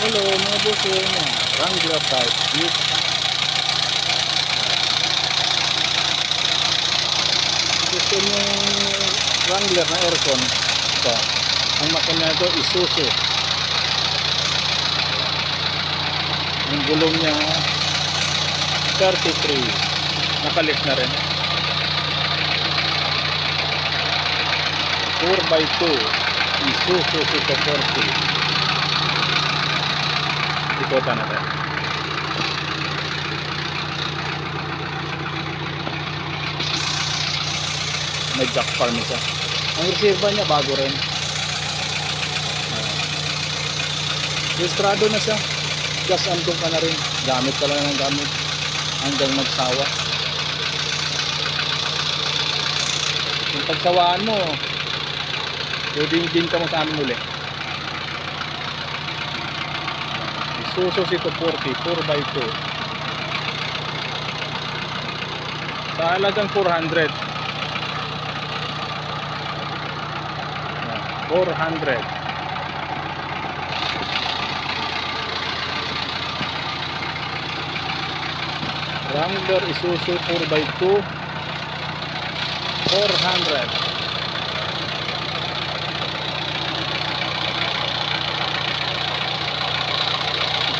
Hello mga busing, Wrangler type jeep. Gusto nyo Wrangler na aircon, ito ang makina ito Isuzu. Ang gulong niya 33, nakalit na rin. 4x2 Isuzu Super 40. Ikutan natin. May jack farm isa. Ang receiver niya bago rin. Registrado na siya. Gas andong ka na rin. Gamit ka lang ng gamit hanggang magsawa. Yung pagsawaan mo, pwedeng din ka mo sa amin uli. Isuzu Cito 40 4x2 sa halagang 400. 400. Wrangler Isuzu 4x2 400.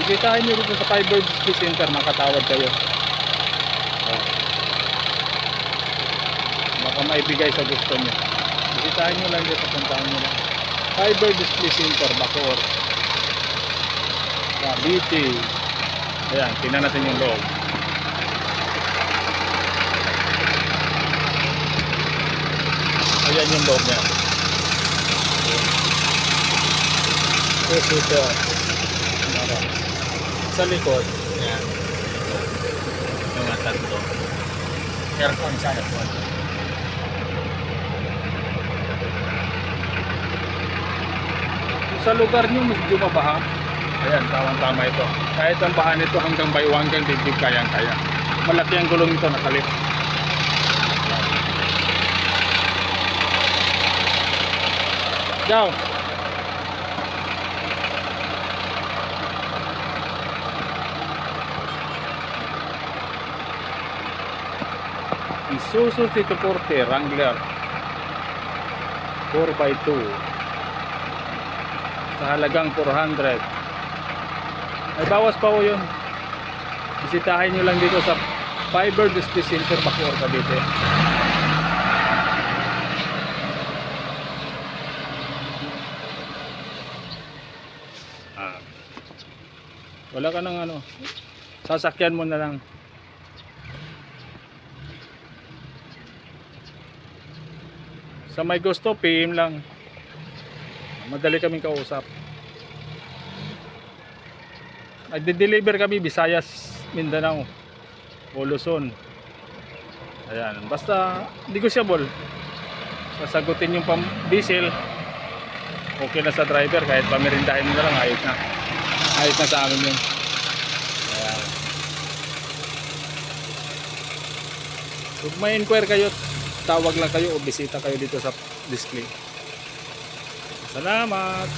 Bisitahin nyo dito sa Firebird Display Center, makatawad kayo. Baka maibigay sa gusto nyo. Bisitahin nyo lang dito, puntahan nyo lang. Firebird Display Center, Bacoor, Cavite. Ayan, tingnan natin yung loob. Ayan yung loob niya. Ito. Sa likod, yan. Yung mga tatlo. Aircon sa aircon. Sa lugar nyo, medyo mabaha. Ayan, tama ito. Kahit ang baha nito hanggang baywang, hanggang dibdib, kayang-kaya. Malaki ang gulong nito, nakalip. Ciao! Isuzu Cito 40 Wrangler 4x2 sa halagang 400. Ay bawas pa po yun. Bisitahin nyo lang dito sa Firebird Display Center, Bacoor, Cavite. Wala ka ng ano, sasakyan mo na lang. Sa may gusto, PM lang. Madali kaming kausap. Nagde-deliver kami Visayas, Mindanao o Luzon. Ayan, basta negotiable. Sasagutin yung diesel. Okay na sa driver, kahit pamirindahin mo na lang, ayos na. Ayos na sa amin yun. Ayan. Kung may inquire kayo, tawag lang kayo o bisita kayo dito sa display. Salamat!